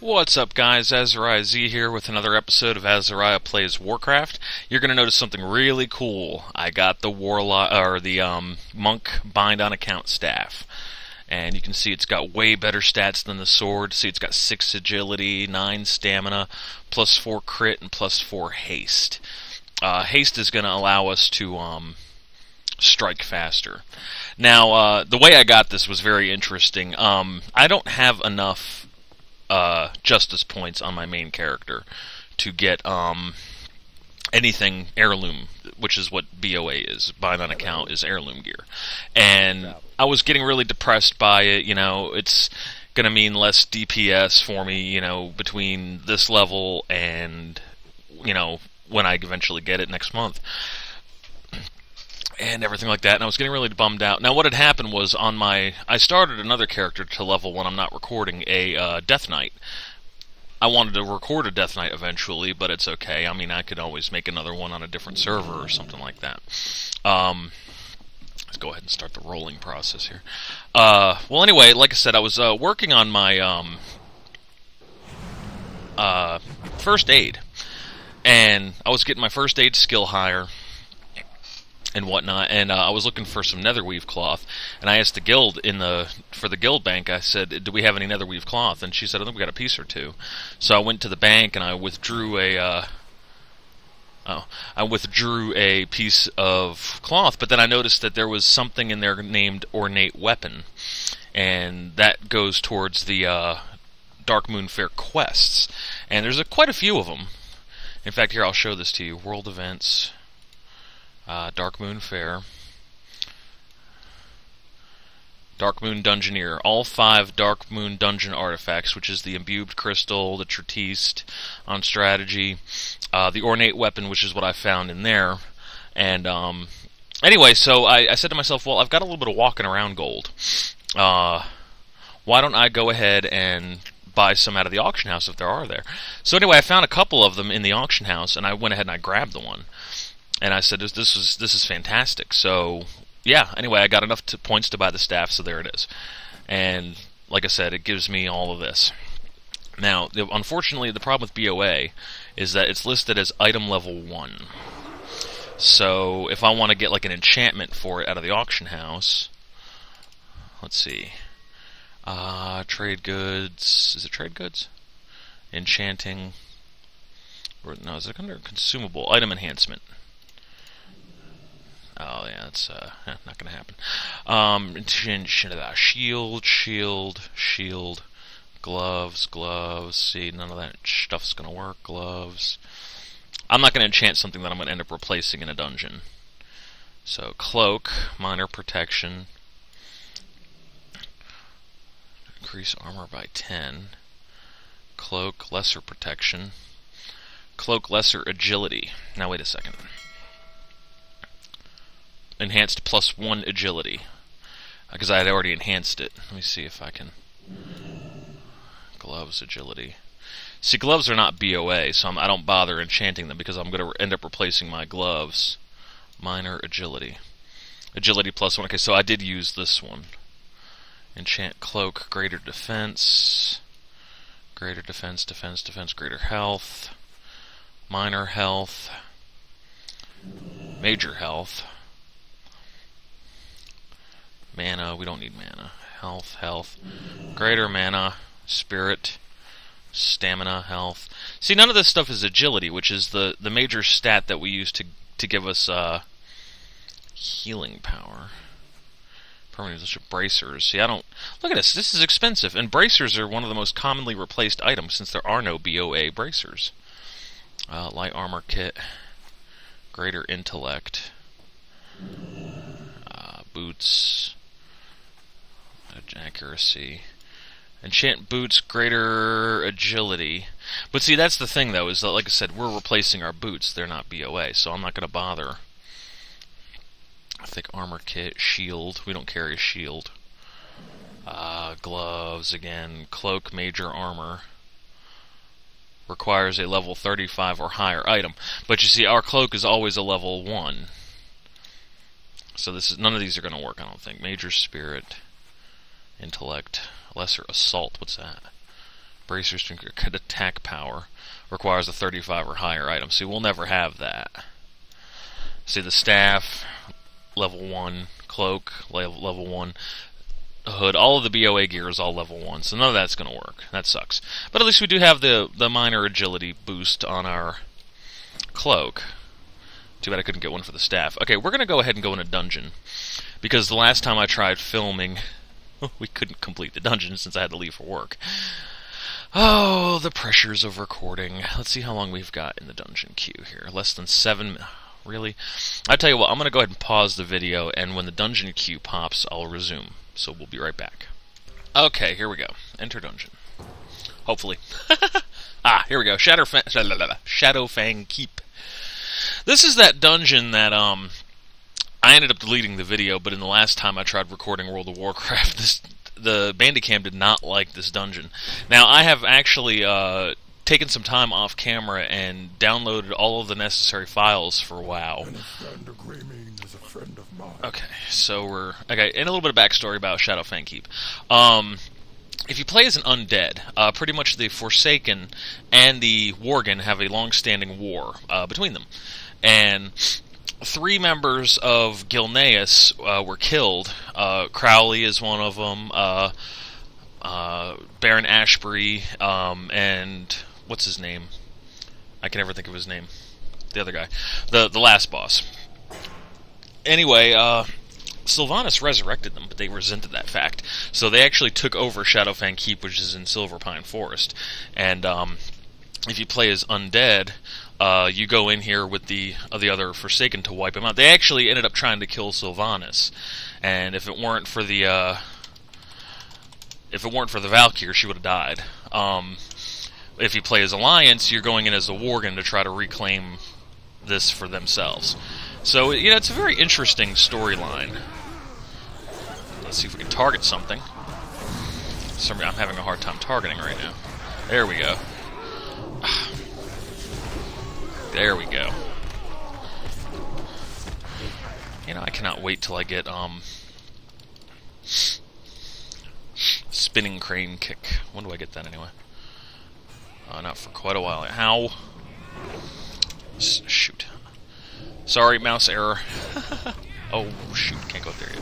What's up, guys? Azaraiahzee here with another episode of Azaraiah Plays Warcraft. You're gonna notice something really cool. I got the Monk Bind on Account Staff, and you can see it's got way better stats than the sword. See, it's got 6 agility, 9 stamina, plus 4 crit, and plus 4 haste. Haste is gonna allow us to strike faster. Now, the way I got this was very interesting. I don't have enough justice points on my main character to get anything heirloom, which is what BOA is. Bind on Account is heirloom gear. And I was getting really depressed by it. You know, it's going to mean less DPS for me, you know, between this level and, you know, when I eventually get it next month. And everything like that, and I was getting really bummed out. Now, what had happened was I started another character to level 1. I'm not recording a Death Knight. I wanted to record a Death Knight eventually, but it's okay. I mean, I could always make another one on a different server or something like that. Let's go ahead and start the rolling process here. Well, anyway, like I said, I was working on my first aid, and I was getting my first aid skill higher and whatnot, and I was looking for some netherweave cloth, and I asked the guild for the guild bank. I said, "Do we have any netherweave cloth?" And she said, "I think we got a piece or two." So I went to the bank and I withdrew a piece of cloth, but then I noticed that there was something in there named Ornate Weapon, and that goes towards the Dark Moon Fair quests, and there's quite a few of them. In fact, here, I'll show this to you. World events. Dark Moon Fair, Dark Moon Dungeoneer, all 5 Dark Moon Dungeon artifacts, which is the Imbued Crystal, the Treatiste on strategy, the Ornate Weapon, which is what I found in there, and anyway, so I said to myself, well, I've got a little bit of walking around gold. Why don't I go ahead and buy some out of the auction house if there are there? So anyway, I found a couple of them in the auction house, and I went ahead and I grabbed the one. And I said, this is fantastic. So, yeah, anyway, I got enough points to buy the staff, so there it is. And, like I said, it gives me all of this. Now, unfortunately, the problem with BOA is that it's listed as item level 1. So, if I want to get, like, an enchantment for it out of the auction house, let's see. Trade goods. Is it trade goods? Enchanting. Or, no, is it under consumable? Item enhancement. Oh, yeah, that's not going to happen. Shield, gloves. See, none of that stuff's going to work. Gloves. I'm not going to enchant something that I'm going to end up replacing in a dungeon. So, cloak, minor protection. Increase armor by 10. Cloak, lesser protection. Cloak, lesser agility. Now, wait a second. Enhanced plus 1 agility, because I had already enhanced it. Let me see if I can. Gloves, agility. See, gloves are not BOA, so I don't bother enchanting them because I'm going to end up replacing my gloves. Minor agility. Agility plus 1. Okay, so I did use this one. Enchant cloak, greater defense. Greater defense, greater health. Minor health. Major health. Mana, we don't need mana. Health. Greater mana, spirit, stamina, health. See, none of this stuff is agility, which is the major stat that we use to give us healing power. Permanent bracers. See, I don't... Look at this. This is expensive. And bracers are one of the most commonly replaced items since there are no BOA bracers. Light armor kit. Greater intellect. Boots. Accuracy. Enchant boots, greater agility. But see, that's the thing, though, is that, like I said, we're replacing our boots. They're not BOA, so I'm not going to bother. Thick armor kit, shield. We don't carry a shield. Gloves, again. Cloak, major armor. Requires a level 35 or higher item. But you see, our cloak is always a level 1. So none of these are going to work, I don't think. Major spirit. Intellect. Lesser assault. What's that? Bracers to increase attack power. Requires a 35 or higher item. See, we'll never have that. See, the staff, level 1. Cloak, level 1. Hood, all of the BOA gear is all level 1, so none of that's going to work. That sucks. But at least we do have the minor agility boost on our cloak. Too bad I couldn't get one for the staff. Okay, we're going to go ahead and go in a dungeon, because the last time I tried filming, we couldn't complete the dungeon since I had to leave for work. Oh, the pressures of recording. Let's see how long we've got in the dungeon queue here. Less than 7 minutes. Really? I tell you what, I'm going to go ahead and pause the video, and when the dungeon queue pops, I'll resume. So we'll be right back. Okay, here we go. Enter dungeon. Hopefully. Here we go. Shadowfang Keep. This is that dungeon that, I ended up deleting the video, but in the last time I tried recording World of Warcraft, the Bandicam did not like this dungeon. Now, I have actually, taken some time off camera and downloaded all of the necessary files for WoW. Okay, so and a little bit of backstory about Shadowfang Keep. If you play as an undead, pretty much the Forsaken and the Worgen have a long-standing war between them. And 3 members of Gilneas were killed. Crowley is one of them, Baron Ashbury, and what's his name? I can never think of his name. The other guy. The last boss. Anyway, Sylvanas resurrected them, but they resented that fact. So they actually took over Shadowfang Keep, which is in Silverpine Forest. And if you play as undead, you go in here with the other Forsaken to wipe him out. They actually ended up trying to kill Sylvanas. And if it weren't for the Valkyr, she would have died. If you play as Alliance, you're going in as a Worgen to try to reclaim this for themselves. So, you know, it's a very interesting storyline. Let's see if we can target something. I'm having a hard time targeting right now. There we go. There we go. You know, I cannot wait till I get, spinning crane kick. When do I get that anyway? Not for quite a while. How? Shoot. Sorry, mouse error. Oh, shoot. Can't go up there yet.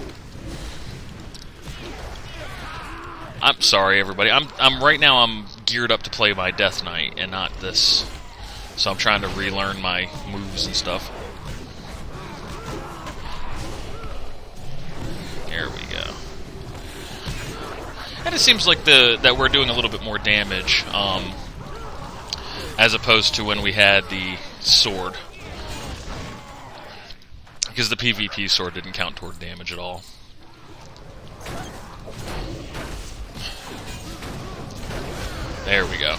I'm sorry, everybody. Right now I'm geared up to play my Death Knight and not this. So I'm trying to relearn my moves and stuff. There we go. And it seems like that we're doing a little bit more damage, as opposed to when we had the sword. Because the PvP sword didn't count toward damage at all. There we go.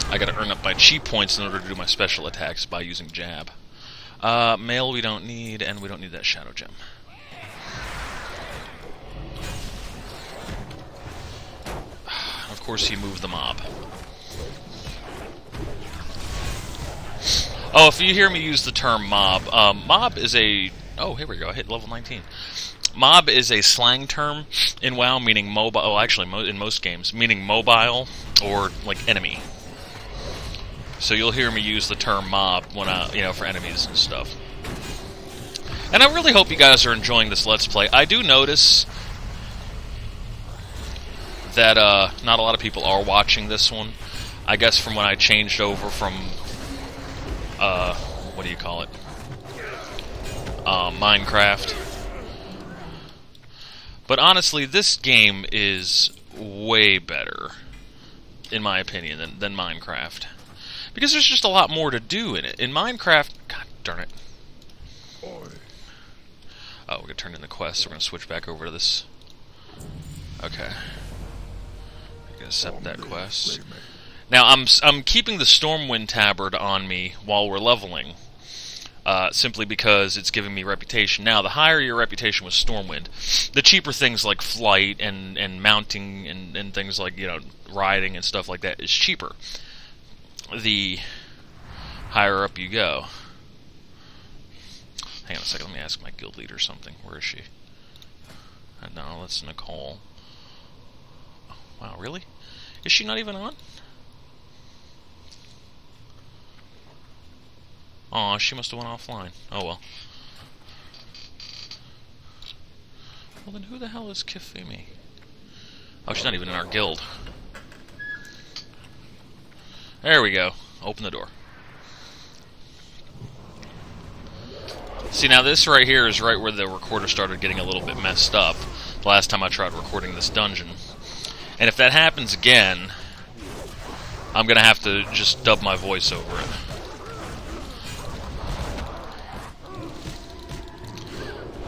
I gotta earn up my chi points in order to do my special attacks by using jab. Mail we don't need, and we don't need that shadow gem. Of course he moved the mob. Oh, if you hear me use the term mob, mob is a... Oh, here we go, I hit level 19. Mob is a slang term in WoW, meaning mobile... Oh, actually, in most games, meaning mobile or, like, enemy. So you'll hear me use the term mob when for enemies and stuff. And I really hope you guys are enjoying this Let's Play. I do notice that not a lot of people are watching this one. I guess from when I changed over from... what do you call it? Minecraft. But honestly, this game is way better, in my opinion, than Minecraft. Because there's just a lot more to do in it. In Minecraft... God darn it. Oh, we're going to turn in the quest, so we're going to switch back over to this. Okay. I'm going to accept that quest. Now, I'm keeping the Stormwind Tabard on me while we're leveling, simply because it's giving me reputation. Now, the higher your reputation with Stormwind, the cheaper things like flight and mounting and things like, riding and stuff like that is cheaper. The higher up you go. Hang on a second, let me ask my guild leader something. Where is she? No, that's Nicole. Wow, really? Is she not even on? Aw, she must have went offline. Oh well. Well then who the hell is Kifimi? Oh, she's not even in our guild. There we go. Open the door. See, now this right here is right where the recorder started getting a little bit messed up the last time I tried recording this dungeon. And if that happens again, I'm going to have to just dub my voice over it.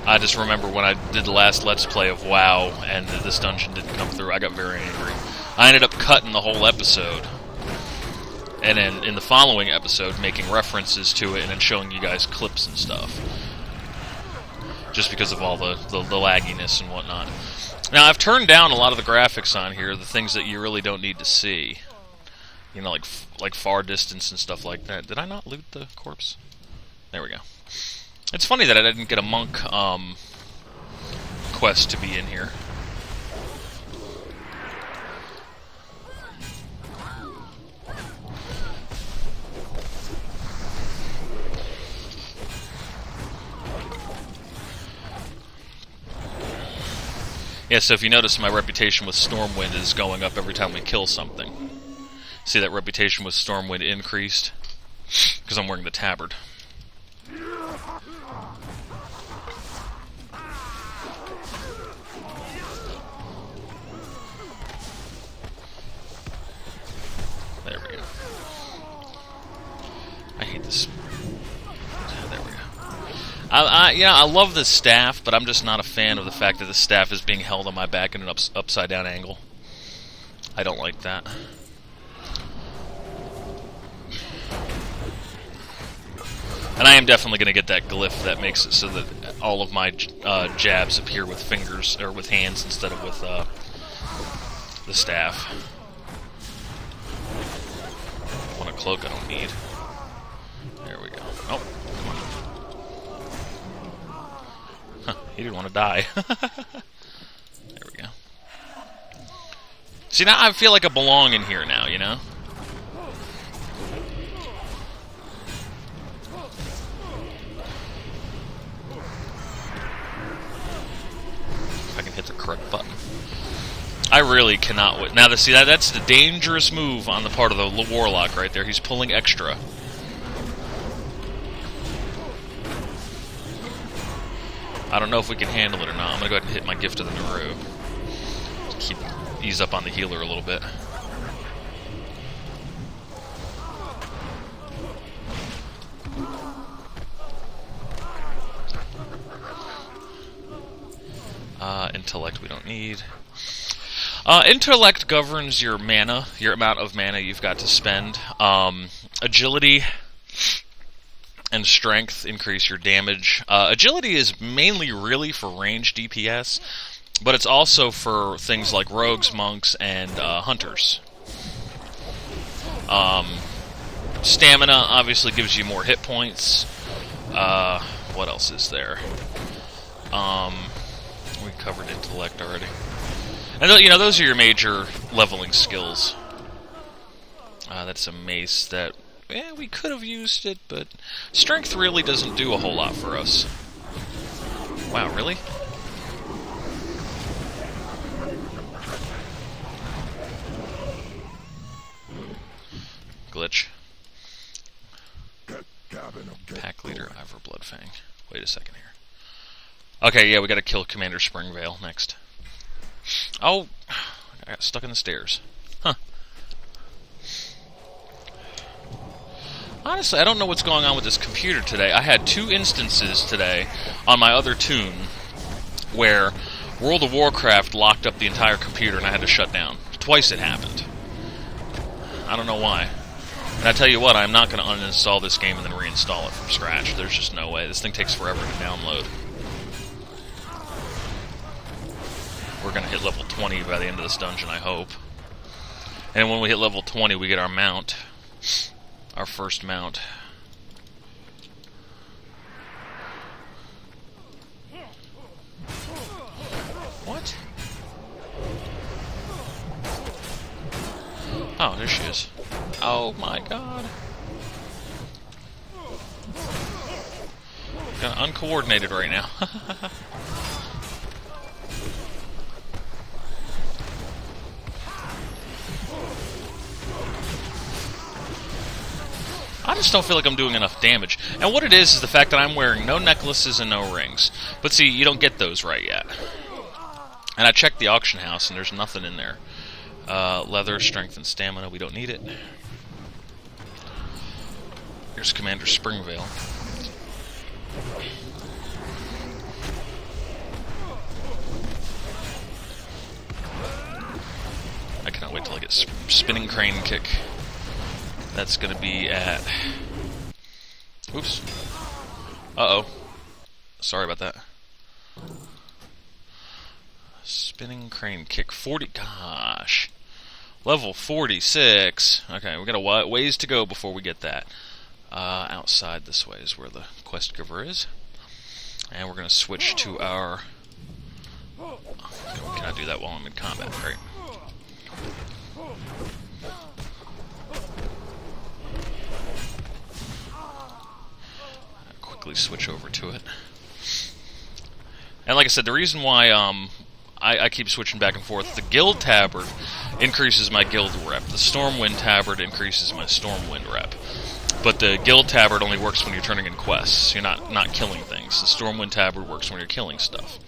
I just remember when I did the last Let's Play of WoW and this dungeon didn't come through, I got very angry. I ended up cutting the whole episode. And then in the following episode, making references to it and then showing you guys clips and stuff. Just because of all the lagginess and whatnot. Now, I've turned down a lot of the graphics on here, the things that you really don't need to see. You know, like far distance and stuff like that. Did I not loot the corpse? There we go. It's funny that I didn't get a monk quest to be in here. Yeah, so if you notice, my reputation with Stormwind is going up every time we kill something. See that reputation with Stormwind increased? Because I'm wearing the tabard. There we go. I hate this. There we go. I love this staff, but I'm just not a fan of the fact that the staff is being held on my back in an upside down angle. I don't like that. And I am definitely going to get that glyph that makes it so that all of my jabs appear with fingers, or with hands instead of with the staff. I want a cloak I don't need. There we go. Oh. Huh, he didn't want to die. There we go. See, now I feel like I belong in here now, you know? If I can hit the correct button. I really cannot wait. Now, see, that's the dangerous move on the part of the Warlock right there. He's pulling extra. I don't know if we can handle it or not. I'm going to go ahead and hit my Gift of the Naru. Ease up on the healer a little bit. Intellect we don't need. Intellect governs your mana, your amount of mana you've got to spend. Agility and strength increase your damage. Agility is mainly really for range DPS, but it's also for things like rogues, monks, and hunters. Stamina obviously gives you more hit points. What else is there? We covered intellect already. And you know, those are your major leveling skills. That's a mace that, yeah, we could have used it, but strength really doesn't do a whole lot for us. Wow, really? Glitch. Pack leader, Ivor Bloodfang. Wait a second here. Okay, yeah, we gotta kill Commander Springvale next. Oh, I got stuck in the stairs. Huh. Honestly, I don't know what's going on with this computer today. I had 2 instances today on my other tune where World of Warcraft locked up the entire computer and I had to shut down. Twice it happened. I don't know why. And I tell you what, I'm not going to uninstall this game and then reinstall it from scratch. There's just no way. This thing takes forever to download. We're going to hit level 20 by the end of this dungeon, I hope. And when we hit level 20, we get our mount. Our first mount. What? Oh, there she is. Oh my god. Kind of uncoordinated right now. I just don't feel like I'm doing enough damage. And what it is the fact that I'm wearing no necklaces and no rings. But see, you don't get those right yet. And I checked the auction house and there's nothing in there. Leather, strength, and stamina, we don't need it. Here's Commander Springvale. I cannot wait till I get spinning crane kick. That's gonna be at... Oops. Uh-oh. Sorry about that. Spinning crane kick 40... Gosh. Level 46. Okay, we got a ways to go before we get that. Outside this way is where the quest giver is. And we're gonna switch to our... Can I do that while I'm in combat? Great. Quickly switch over to it. And like I said, the reason why I keep switching back and forth, the Guild Tabard increases my Guild rep. The Stormwind Tabard increases my Stormwind rep. But the Guild Tabard only works when you're turning in quests. You're not killing things. The Stormwind Tabard works when you're killing stuff.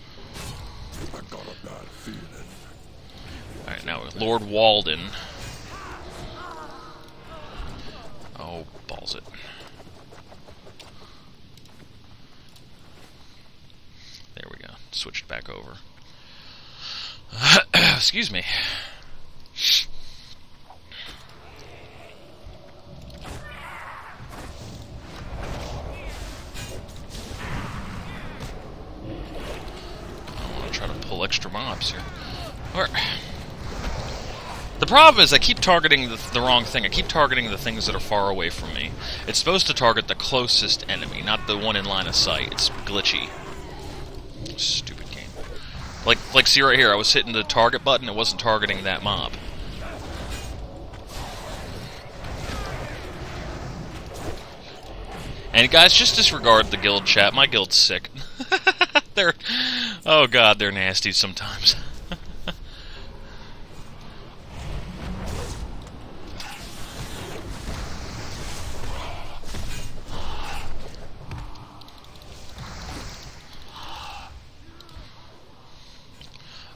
I got a bad feeling. Alright, now Lord Walden. Oh, balls it. There we go. Switched back over. Excuse me. I want to try to pull extra mobs here. Alright. The problem is I keep targeting the wrong thing. I keep targeting the things that are far away from me. It's supposed to target the closest enemy, not the one in line of sight. It's glitchy. Stupid game. Like see right here, I was hitting the target button, it wasn't targeting that mob. And guys, just disregard the guild chat. My guild's sick. They're... Oh god, they're nasty sometimes.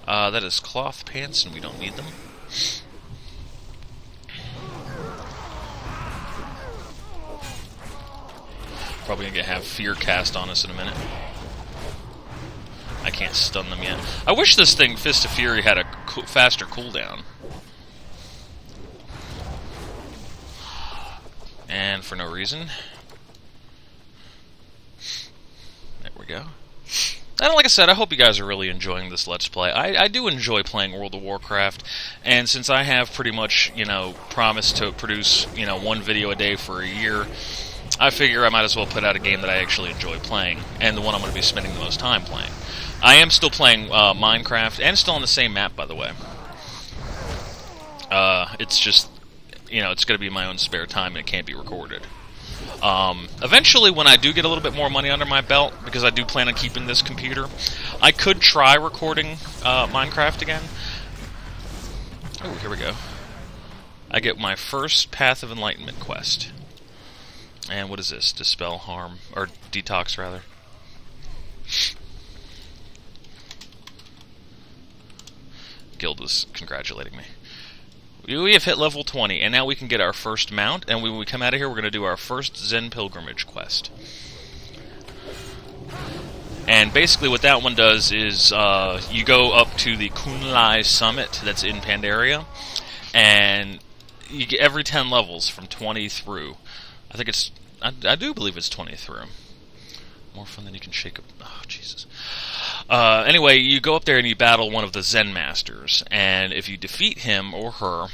That is cloth pants, and we don't need them. Probably gonna have fear cast on us in a minute. I can't stun them yet. I wish this thing, Fist of Fury, had a faster cooldown. And for no reason. There we go. And like I said, I hope you guys are really enjoying this Let's Play. I do enjoy playing World of Warcraft, and since I have pretty much, promised to produce, one video a day for a year, I figure I might as well put out a game that I actually enjoy playing, and the one I'm going to be spending the most time playing. I am still playing Minecraft, and still on the same map, by the way. It's just, it's going to be my own spare time, and it can't be recorded. Eventually, when I do get a little bit more money under my belt, because I do plan on keeping this computer, I could try recording Minecraft again. Oh, here we go. I get my first Path of Enlightenment quest. And what is this? Dispel harm, or detox, rather. Guild was congratulating me. We have hit level 20, and now we can get our first mount, and when we come out of here, we're going to do our first Zen Pilgrimage quest. And basically what that one does is, you go up to the Kunlai Summit that's in Pandaria, and you get every 10 levels from 20 through. I think it's... I do believe it's 20 through. More fun than you can shake up... Oh, Jesus. Anyway, you go up there and you battle one of the Zen Masters, and if you defeat him or her,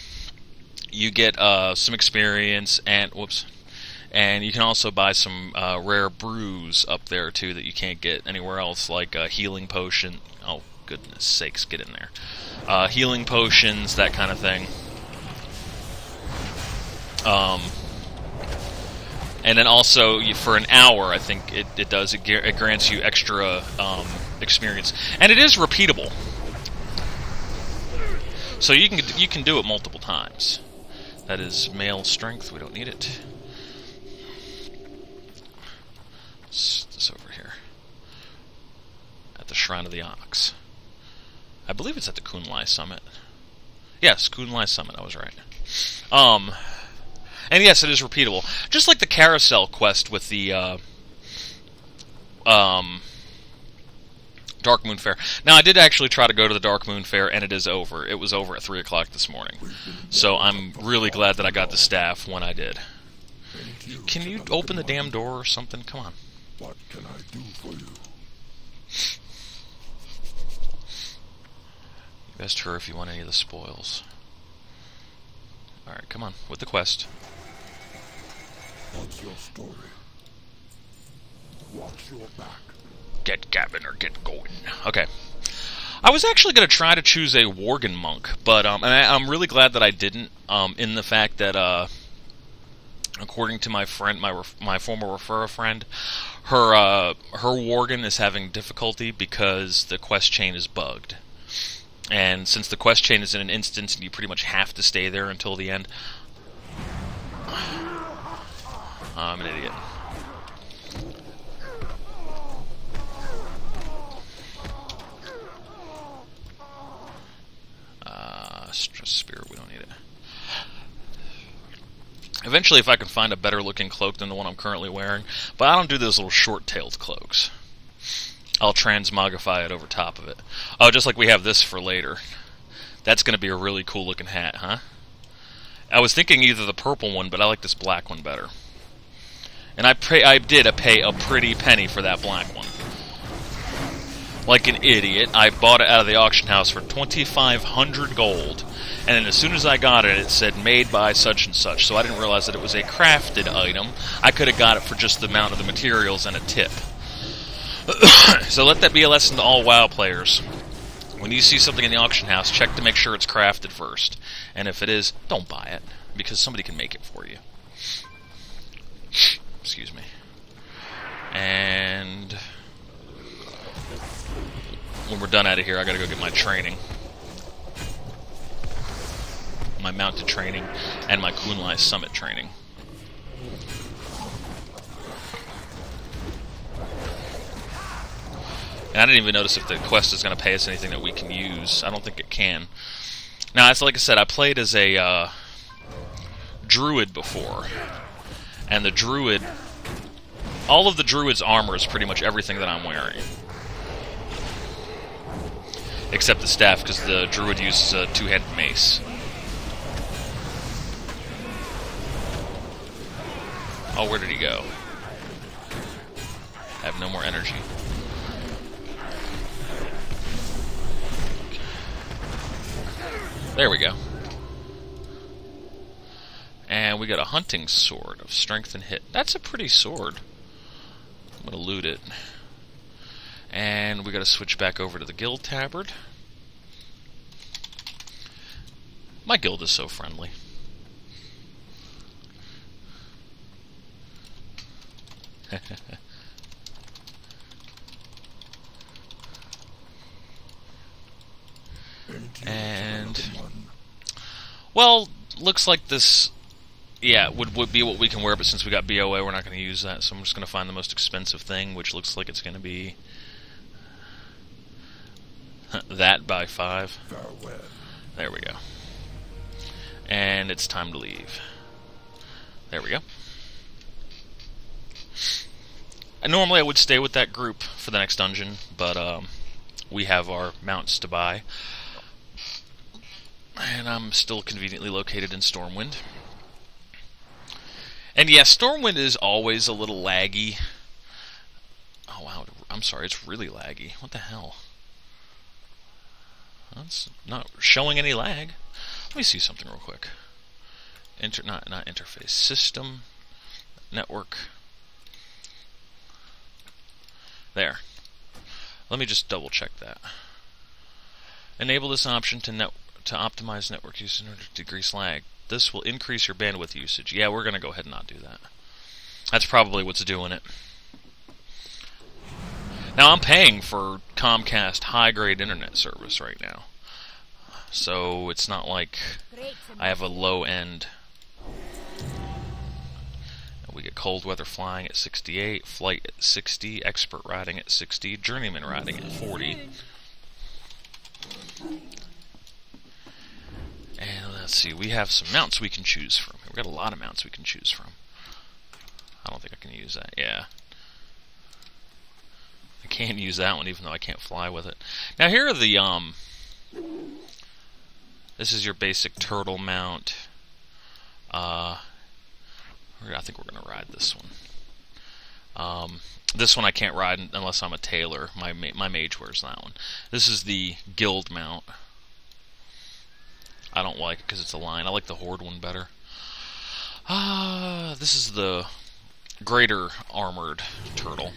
you get some experience, and whoops, and you can also buy some rare brews up there too that you can't get anywhere else, like a healing potion. Oh goodness sakes, get in there! Healing potions, that kind of thing. And then also, for an hour, I think it does. It grants you extra experience. And it is repeatable. So you can do it multiple times. That is male strength. We don't need it. What's this over here? At the Shrine of the Ox. I believe it's at the Kunlai Summit. Yes, Kunlai Summit, I was right. And yes, it is repeatable. Just like the carousel quest with the Dark Moon Fair. Now, I did actually try to go to the Dark Moon Fair, and it is over. It was over at 3 o'clock this morning. So I'm really glad that I got the staff when I did. Can you open the damn door or something? Come on. What can I do for you? You asked her if you want any of the spoils. Alright, come on, with the quest. What's your story? Watch your back. Get Gavin or get going. Okay. I was actually going to try to choose a Worgen monk, but and I'm really glad that I didn't, in the fact that, according to my friend, my former referrer friend, her Worgen is having difficulty because the quest chain is bugged. And since the quest chain is in an instance and you pretty much have to stay there until the end... I'm an idiot. Stress Spirit, we don't need it. Eventually, if I can find a better looking cloak than the one I'm currently wearing, but I don't do those little short-tailed cloaks. I'll transmogrify it over top of it. Oh, just like we have this for later. That's going to be a really cool looking hat, huh? I was thinking either the purple one, but I like this black one better. And I did pay a pretty penny for that black one. Like an idiot, I bought it out of the auction house for 2,500 gold. And then as soon as I got it, it said made by such and such. So I didn't realize that it was a crafted item. I could have got it for just the amount of the materials and a tip. So let that be a lesson to all WoW players. When you see something in the auction house, check to make sure it's crafted first. And if it is, don't buy it, because somebody can make it for you. Excuse me. And when we're done out of here, I gotta go get my training. My mounted training and my Kunlai Summit training. And I didn't even notice if the quest is going to pay us anything that we can use. I don't think it can. Now, as like I said, I played as a druid before. And the druid... all of the druid's armor is pretty much everything that I'm wearing. Except the staff, because the druid uses a two-handed mace. Oh, where did he go? I have no more energy. There we go. And we got a hunting sword of strength and hit. That's a pretty sword. I'm going to loot it. And we got to switch back over to the guild tabard. My guild is so friendly. And well, looks like this, yeah, would be what we can wear, but since we got BOA, we're not going to use that, so I'm just going to find the most expensive thing, which looks like it's going to be that by 5. There we go. And it's time to leave. There we go. And normally I would stay with that group for the next dungeon, but we have our mounts to buy. And I'm still conveniently located in Stormwind. And yeah, Stormwind is always a little laggy. Oh wow, I'm sorry, it's really laggy. What the hell? That's not showing any lag. Let me see something real quick. Not interface. System. Network. There. Let me just double check that. Enable this option to optimize network use in order to decrease lag. This will increase your bandwidth usage. Yeah, we're going to go ahead and not do that. That's probably what's doing it. Now, I'm paying for Comcast high-grade internet service right now. So, it's not like I have a low-end. We get cold weather flying at 68, flight at 60, expert riding at 60, journeyman riding at 40. And let's see, we have some mounts we can choose from. We've got a lot of mounts we can choose from. I don't think I can use that. Yeah. I can't use that one even though I can't fly with it. Now here are the, this is your basic turtle mount. I think we're going to ride this one. This one I can't ride unless I'm a tailor. My mage wears that one. This is the guild mount. I don't like it because it's a line. I like the horde one better. This is the greater armored turtle.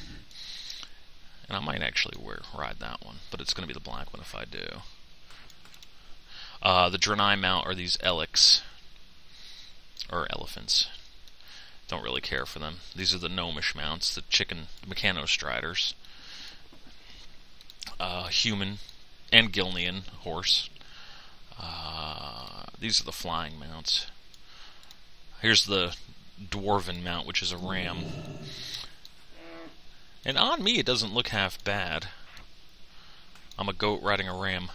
And I might actually ride that one, but it's going to be the black one if I do. The Draenei mount are these Elix, or elephants. Don't really care for them. These are the gnomish mounts, the chicken Mechanostriders. Human and Gilnean horse. These are the flying mounts. Here's the dwarven mount, which is a ram. And on me, it doesn't look half bad. I'm a goat riding a ram.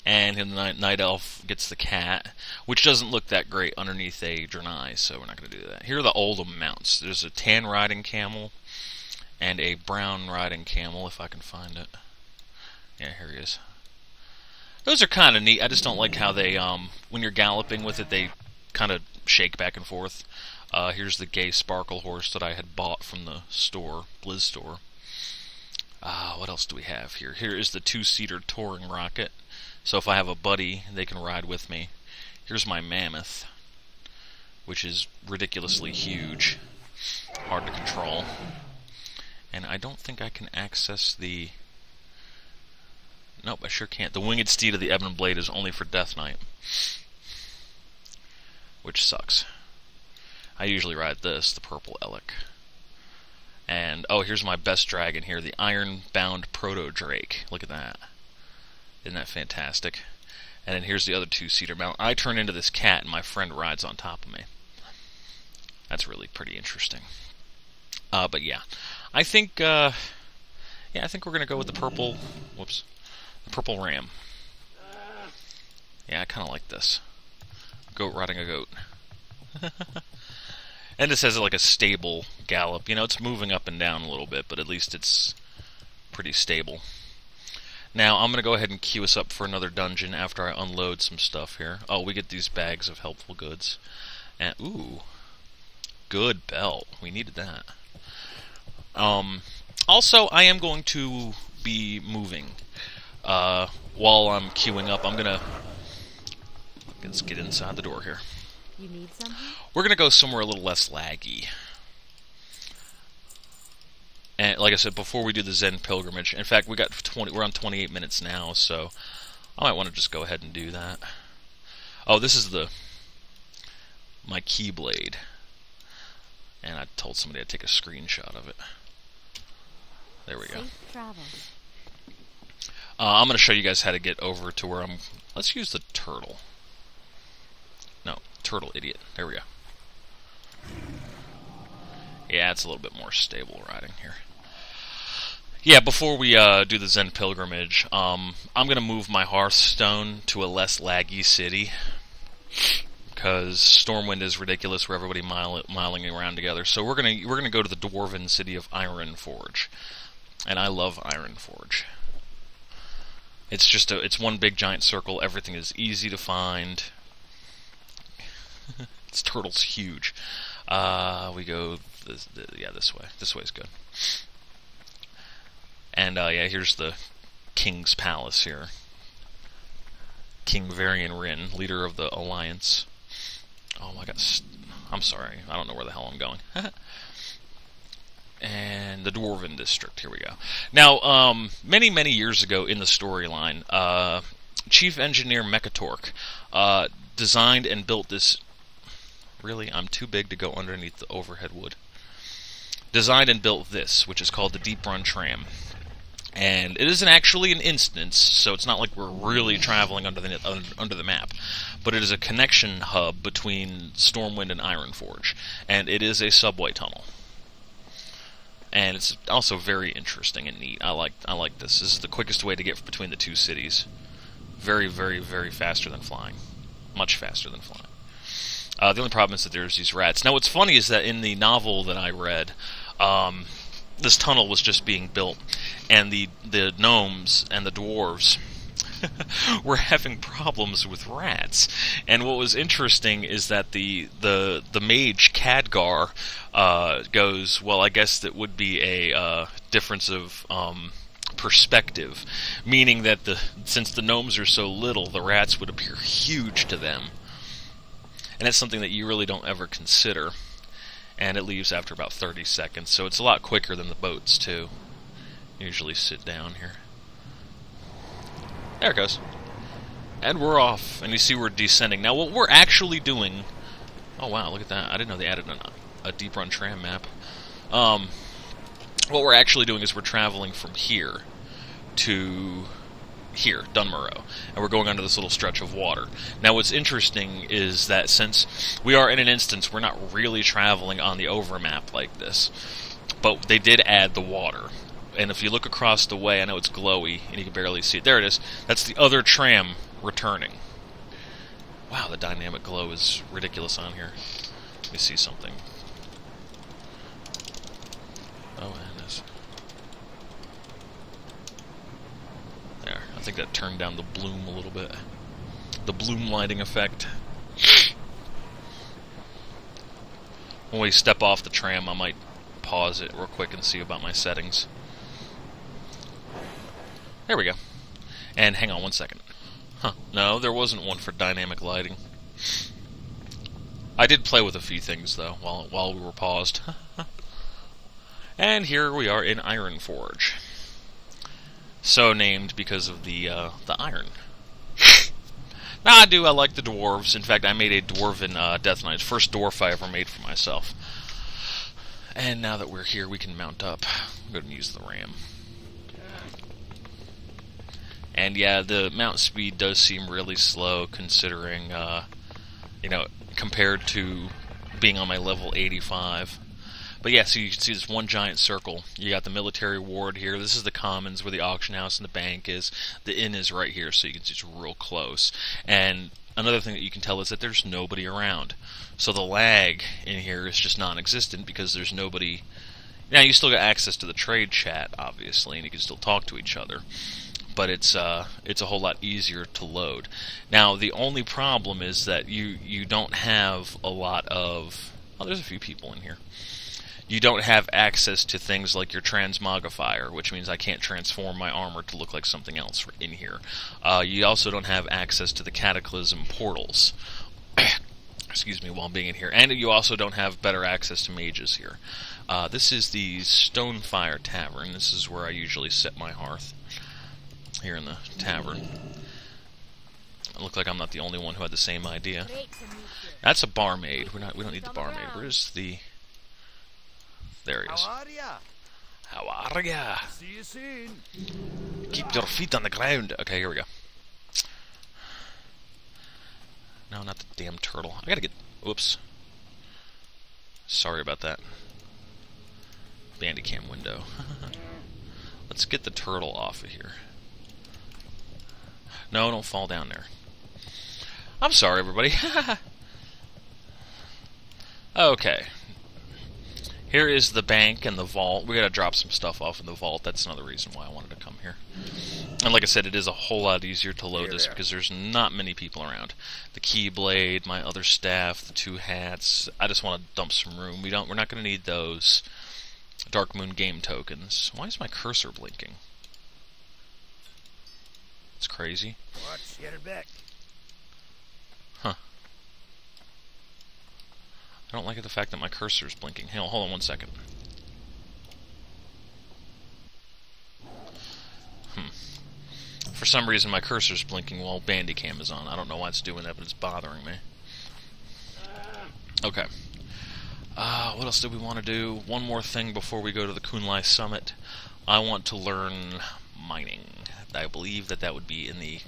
And the night elf gets the cat, which doesn't look that great underneath a Draenei, so we're not going to do that. Here are the Oldham mounts. There's a tan riding camel and a brown riding camel, if I can find it. Yeah, here he is. Those are kind of neat. I just don't like how they, when you're galloping with it, they kind of shake back and forth. Here's the gay sparkle horse that I had bought from the store, Blizz store. What else do we have here? Here is the two-seater touring rocket. So if I have a buddy, they can ride with me. Here's my mammoth, which is ridiculously huge, hard to control. And I don't think I can access the... Nope, I sure can't. The winged steed of the Ebon Blade is only for Death Knight, which sucks. I usually ride this, the purple Elec. And, oh, here's my best dragon here, the Iron-Bound Proto-Drake. Look at that. Isn't that fantastic? And then here's the other two-seater mount. I turn into this cat, and my friend rides on top of me. That's really pretty interesting. But yeah, I think I think we're gonna go with the purple. Whoops, the purple ram. Yeah, I kind of like this. Goat riding a goat. And this has like a stable gallop. You know, it's moving up and down a little bit, but at least it's pretty stable. Now, I'm going to go ahead and queue us up for another dungeon after I unload some stuff here. Oh, we get these bags of helpful goods. And, ooh, good belt. We needed that. Also, I am going to be moving. While I'm queuing up, I'm going to... Let's get inside the door here. You need something? We're going to go somewhere a little less laggy. And like I said, before we do the Zen pilgrimage, in fact, we're on 28 minutes now, so I might want to just go ahead and do that. Oh, this is my keyblade, and I told somebody I'd take a screenshot of it. There we go. Safe travels. I'm going to show you guys how to get over to where I'm. Let's use the turtle. No, turtle idiot. There we go. Yeah, it's a little bit more stable riding here. Yeah, before we do the Zen pilgrimage, I'm going to move my Hearthstone to a less laggy city, because Stormwind is ridiculous where everybody miling around together. So we're gonna go to the dwarven city of Ironforge, and I love Ironforge. It's just it's one big giant circle. Everything is easy to find. This turtle's huge. We go this way. This way's good. And yeah, here's the King's Palace here. King Varian Rin, leader of the Alliance. Oh my God, I'm sorry. I don't know where the hell I'm going. And the Dwarven District. Here we go. Now, many years ago in the storyline, Chief Engineer Mechatork designed and built this... Really? I'm too big to go underneath the overhead wood. Designed and built this, which is called the Deep Run Tram. And it isn't actually an instance, so it's not like we're really traveling under the map. But it is a connection hub between Stormwind and Ironforge. And it is a subway tunnel. And it's also very interesting and neat. I like this. This is the quickest way to get between the two cities. Very, very, very faster than flying. Much faster than flying. The only problem is that there's these rats. Now, what's funny is that in the novel that I read, this tunnel was just being built, and the gnomes and the dwarves were having problems with rats. And what was interesting is that the mage Khadgar goes, well, I guess that would be a difference of perspective, meaning that since the gnomes are so little, the rats would appear huge to them. And that's something that you really don't ever consider. And it leaves after about 30 seconds, so it's a lot quicker than the boats, too. Usually sit down here. There it goes. And we're off. And you see we're descending. Now, what we're actually doing... Oh, wow, look at that. I didn't know they added a Deep Run Tram map. What we're actually doing is we're traveling from here to... here, Dunmurrow, and we're going under this little stretch of water. Now, what's interesting is that since we are in an instance, we're not really traveling on the overmap like this, but they did add the water. And if you look across the way, I know it's glowy, and you can barely see it. There it is. That's the other tram returning. Wow, the dynamic glow is ridiculous on here. Let me see something. Oh, and this. There, I think that turned down the bloom a little bit. The bloom lighting effect. When we step off the tram, I might pause it real quick and see about my settings. There we go. And hang on one second. Huh, no, there wasn't one for dynamic lighting. I did play with a few things, though, while we were paused. And here we are in Ironforge. So named because of the iron. Now, I like the dwarves. In fact, I made a dwarven Death Knight. First dwarf I ever made for myself. And now that we're here, we can mount up. I'm going to use the ram. And yeah, the mount speed does seem really slow, considering, you know, compared to being on my level 85. But yeah, so you can see this one giant circle. You got the military ward here. This is the commons where the auction house and the bank is. The inn is right here, so you can see it's real close. And another thing that you can tell is that there's nobody around. So the lag in here is just non-existent because there's nobody. Now, you still got access to the trade chat, obviously, and you can still talk to each other. But it's a whole lot easier to load. Now, the only problem is that you don't have a lot of... Oh, there's a few people in here. You don't have access to things like your transmogrifier, which means I can't transform my armor to look like something else in here. You also don't have access to the Cataclysm portals. Excuse me, while being in here. And you also don't have better access to mages here. This is the Stonefire Tavern. This is where I usually set my hearth. Here in the tavern. It looked like I'm not the only one who had the same idea. That's a barmaid. We don't need the barmaid. Where's the... There he is. How are ya? How are ya? See you soon. Keep your feet on the ground. Okay, here we go. No, not the damn turtle. I gotta get... Oops. Sorry about that. Bandicam window. Let's get the turtle off of here. No, don't fall down there. I'm sorry, everybody. Okay. Here is the bank and the vault. We gotta drop some stuff off in the vault. That's another reason why I wanted to come here. And like I said, it is a whole lot easier to load this because there's not many people around. The keyblade, my other staff, the 2 hats. I just want to dump some room. We're not gonna need those. Dark Moon game tokens. Why is my cursor blinking? It's crazy. Watch, get it back. Huh. I don't like the fact that my cursor is blinking. Hey, hold on one second. For some reason, my cursor's blinking while Bandicam is on. I don't know why it's doing that, but it's bothering me. Okay. What else do we want to do? One more thing before we go to the Kunlai Summit. I want to learn mining. I believe that would be in the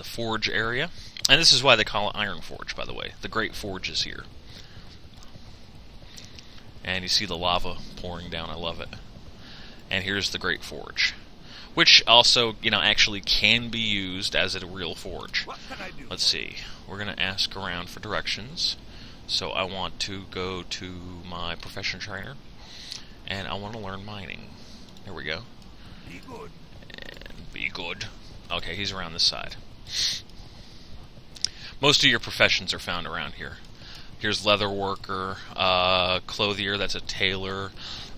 forge area. And this is why they call it Iron Forge, by the way. The Great Forge is here. And you see the lava pouring down. I love it. And here's the Great Forge, which also, you know, actually can be used as a real forge. What can I do? Let's see. We're going to ask around for directions. So I want to go to my profession trainer, and I want to learn mining. There we go. Be good. And be good. Okay, he's around this side. Most of your professions are found around here. Here's leather worker, clothier, that's a tailor.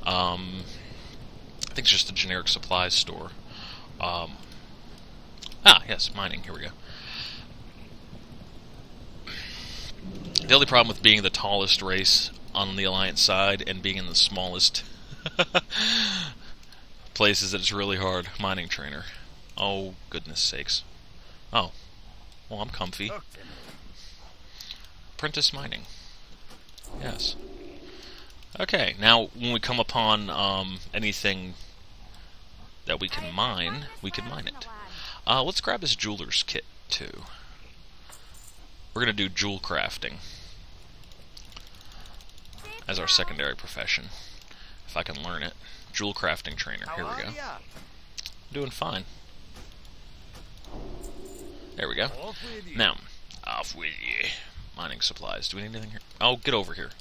I think it's just a generic supplies store. Yes, mining. Here we go. The only problem with being the tallest race on the Alliance side and being in the smallest place is that it's really hard. Mining trainer. Oh, goodness sakes. Oh. Well, I'm comfy. Okay. Apprentice mining. Yes. Okay, now when we come upon anything that we can mine it. Let's grab this jeweler's kit, too. We're going to do jewel crafting as our secondary profession, if I can learn it. Jewel crafting trainer. Here we go. Doing fine. There we go. Off with you. Now, off with you. Mining supplies. Do we need anything here? Oh, get over here.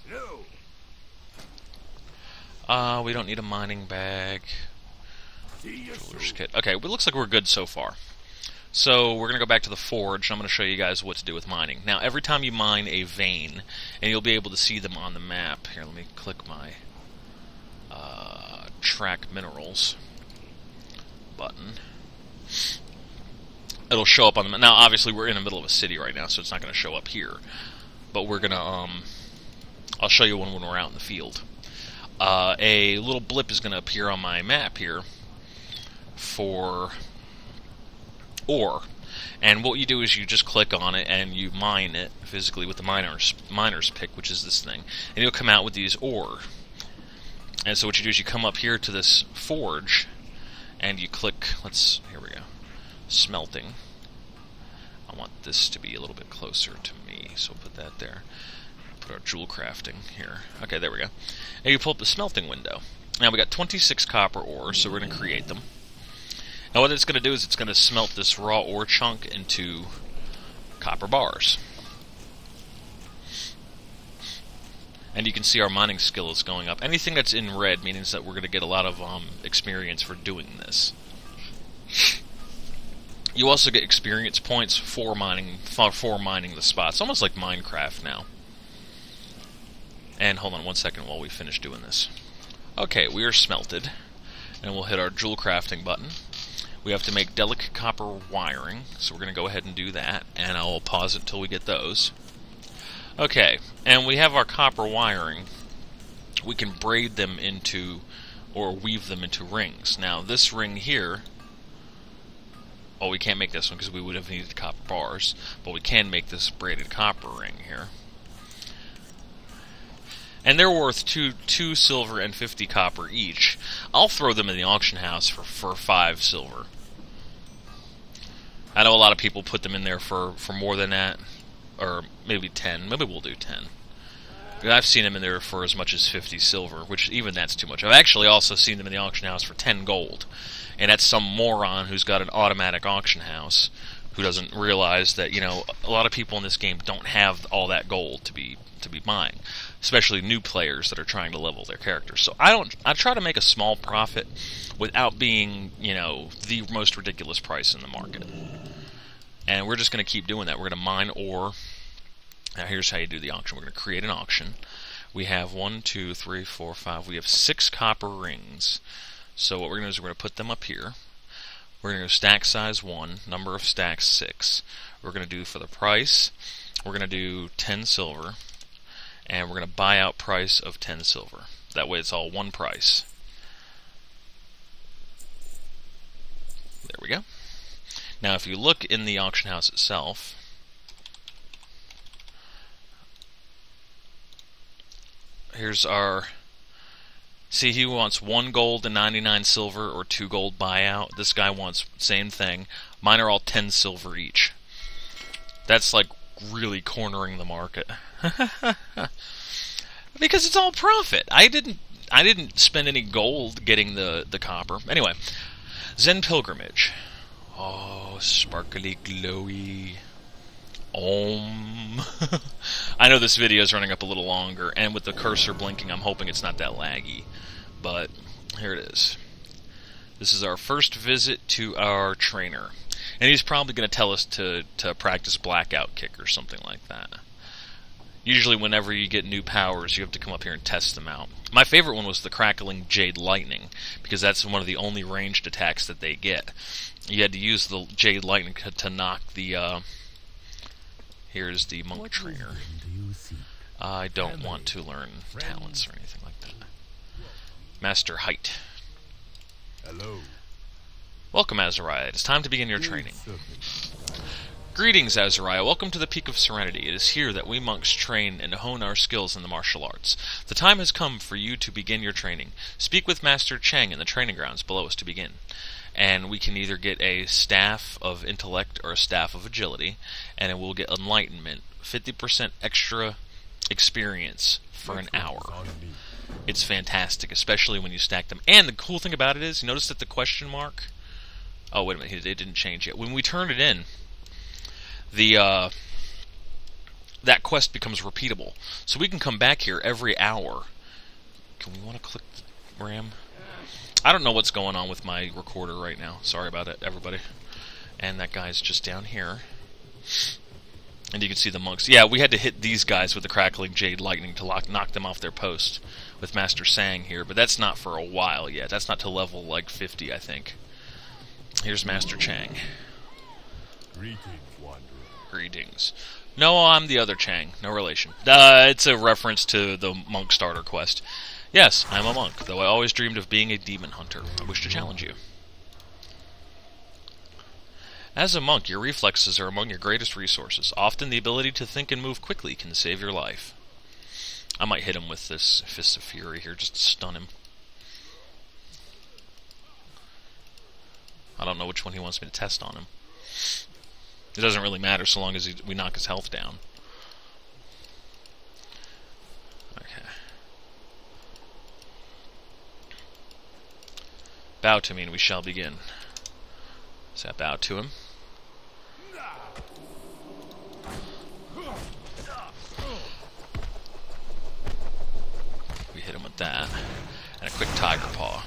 No. We don't need a mining bag. See you Jeweler's soon. kit. Okay, well, it looks like we're good so far. So we're going to go back to the forge, and I'm going to show you guys what to do with mining. Now, every time you mine a vein, and you'll be able to see them on the map. Here, let me click my track minerals button. It'll show up on the map. Now, obviously, we're in the middle of a city right now, so it's not going to show up here. But we're going to, I'll show you when we're out in the field. A little blip is going to appear on my map here for ore. And what you do is you just click on it and you mine it physically with the miner's pick, which is this thing. And you'll come out with these ore. And so what you do is you come up here to this forge and you click, here we go, smelting. I want this to be a little bit closer to me, so we'll put that there. Put our jewel crafting here. Okay, there we go. And you pull up the smelting window. Now we got 26 copper ore, so we're going to create them. Now what it's going to do is it's going to smelt this raw ore chunk into copper bars. And you can see our mining skill is going up. Anything that's in red means that we're going to get a lot of experience for doing this. You also get experience points for mining the spots. It's almost like Minecraft now. And hold on one second while we finish doing this. Okay, we are smelted. And we'll hit our jewel crafting button. We have to make delicate copper wiring, so we're going to go ahead and do that. And I'll pause it until we get those. Okay, and we have our copper wiring. We can braid them into, or weave them into rings. Now, this ring here, oh, we can't make this one because we would have needed copper bars, but we can make this braided copper ring here. And they're worth 2 silver and 50 copper each. I'll throw them in the auction house for 5 silver. I know a lot of people put them in there for more than that. Or maybe 10. Maybe we'll do 10. I've seen them in there for as much as 50 silver, which even that's too much. I've actually also seen them in the auction house for 10 gold. And that's some moron who's got an automatic auction house who doesn't realize that, you know, a lot of people in this game don't have all that gold to be buying, especially new players that are trying to level their characters. So I try to make a small profit without being, you know, the most ridiculous price in the market. And we're just going to keep doing that. We're going to mine ore. Now here's how you do the auction. We're going to create an auction. We have 1, 2, 3, 4, 5. We have 6 copper rings. So what we're going to do is we're going to put them up here. We're going to go stack size 1, number of stacks 6. We're going to do for the price, we're going to do 10 silver. And we're going to buy out price of 10 silver. That way it's all one price. There we go. Now, if you look in the auction house itself, here's our... See, he wants 1 gold and 99 silver or 2 gold buyout. This guy wants same thing. Mine are all 10 silver each. That's like really cornering the market. Because it's all profit. I didn't spend any gold getting the copper. Anyway, Zen Pilgrimage. Oh, sparkly, glowy. Om. I know this video is running up a little longer, and with the cursor blinking, I'm hoping it's not that laggy. But here it is. This is our first visit to our trainer. And he's probably going to tell us to practice blackout kick or something like that. Usually whenever you get new powers, you have to come up here and test them out. My favorite one was the Crackling Jade Lightning, because that's one of the only ranged attacks that they get. You had to use the Jade Lightning to knock the... Here's the Monk Trainer. I don't want to learn talents or anything like that. Master Height. Hello. Welcome, Azaraiah. It is time to begin your training. Greetings, Azaraiah. Welcome to the Peak of Serenity. It is here that we monks train and hone our skills in the martial arts. The time has come for you to begin your training. Speak with Master Cheng in the training grounds below us to begin. And we can either get a Staff of Intellect or a Staff of Agility, and it will get Enlightenment, 50% extra experience for an hour. It's fantastic, especially when you stack them. And the cool thing about it is, you notice that the question mark... Oh, wait a minute, it didn't change yet. When we turn it in, that quest becomes repeatable. So we can come back here every hour. Can we want to click RAM? I don't know what's going on with my recorder right now. Sorry about it, everybody. And that guy's just down here. And you can see the monks. Yeah, we had to hit these guys with the Crackling Jade Lightning to knock them off their post with Master Sang here. But that's not for a while yet. That's not to level, like, 50, I think. Here's Master Chang. Greetings, wanderer. Greetings. No, I'm the other Chang. No relation. It's a reference to the monk starter quest. Yes, I'm a monk, though I always dreamed of being a demon hunter. I wish to challenge you. As a monk, your reflexes are among your greatest resources. Often the ability to think and move quickly can save your life. I might hit him with this Fist of Fury here, just to stun him. I don't know which one he wants me to test on him. It doesn't really matter so long as we knock his health down. Okay. Bow to me and we shall begin. So I bow to him. We hit him with that. And a quick Tiger Paw.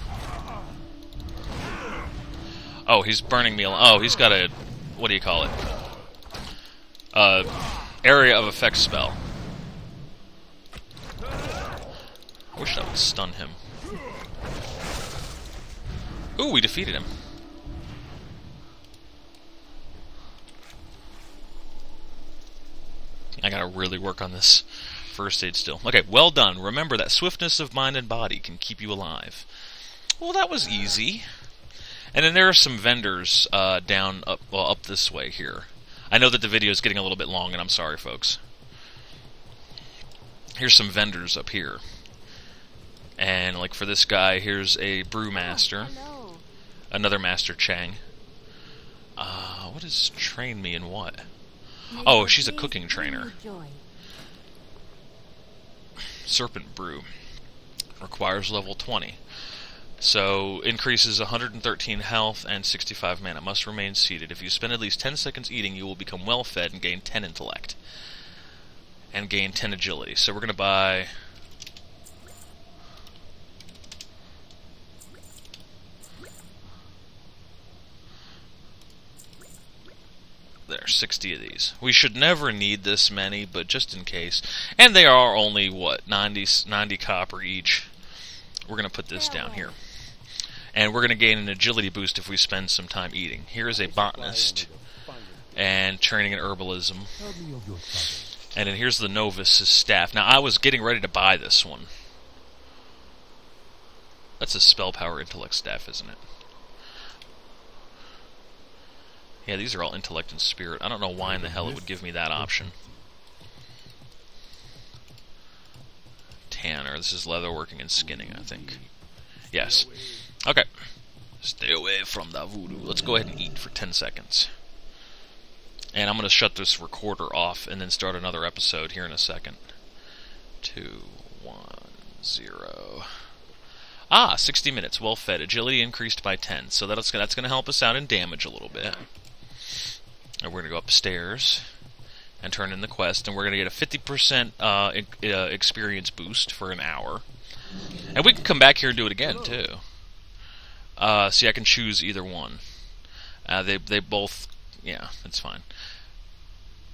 Oh, he's burning me. Oh, he's got a... What do you call it? Area of Effect spell. I wish that would stun him. Ooh, we defeated him. I gotta really work on this first aid still. Okay, well done. Remember that swiftness of mind and body can keep you alive. Well, that was easy. And then there are some vendors up this way here. I know that the video is getting a little bit long, and I'm sorry, folks. Here's some vendors up here. And, like, for this guy, here's a Brewmaster. Hello. Another Master Chang. What does train me in what? Oh, she's a cooking trainer. Serpent Brew. Requires level 20. So, increases 113 health and 65 mana. Must remain seated. If you spend at least 10 seconds eating, you will become well fed and gain 10 intellect. And gain 10 agility. So we're going to buy... There, 60 of these. We should never need this many, but just in case. And they are only, what, 90 copper each. We're going to put this down here. And we're going to gain an agility boost if we spend some time eating. Here is a botanist. And training in herbalism. And then here's the novice's staff. Now, I was getting ready to buy this one. That's a spell power intellect staff, isn't it? Yeah, these are all intellect and spirit. I don't know why in the hell it would give me that option. Tanner. This is leatherworking and skinning, I think. Yes. Okay. Stay away from the voodoo. Let's go ahead and eat for 10 seconds. And I'm going to shut this recorder off and then start another episode here in a second. 2, 1, 0. 60 minutes. Well fed. Agility increased by 10. So that's going to help us out in damage a little bit. And we're going to go upstairs and turn in the quest, and we're going to get a 50% experience boost for an hour. And we can come back here and do it again, too. See, I can choose either one. They both, yeah, it's fine.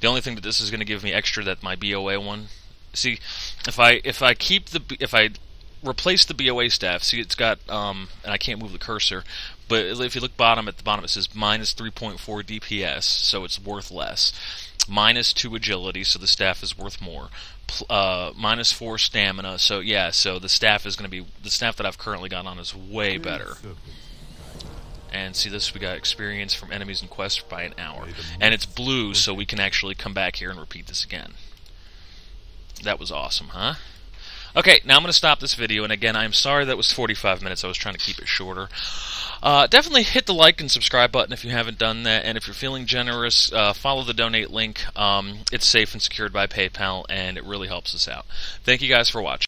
The only thing that this is going to give me extra that my BOA one. See, if I replace the BOA staff, see it's got and I can't move the cursor, but if you look at the bottom it says minus 3.4 DPS, so it's worth less. Minus 2 agility, so the staff is worth more. Minus 4 stamina, so yeah, so the staff is going to be, the staff that I've currently got on is way better. And see this, we got experience from enemies in quest by an hour. And it's blue, so we can actually come back here and repeat this again. That was awesome, huh? Okay, now I'm going to stop this video, and again, I'm sorry that was 45 minutes. I was trying to keep it shorter. Definitely hit the like and subscribe button if you haven't done that, and if you're feeling generous, follow the donate link. It's safe and secured by PayPal, and it really helps us out. Thank you guys for watching.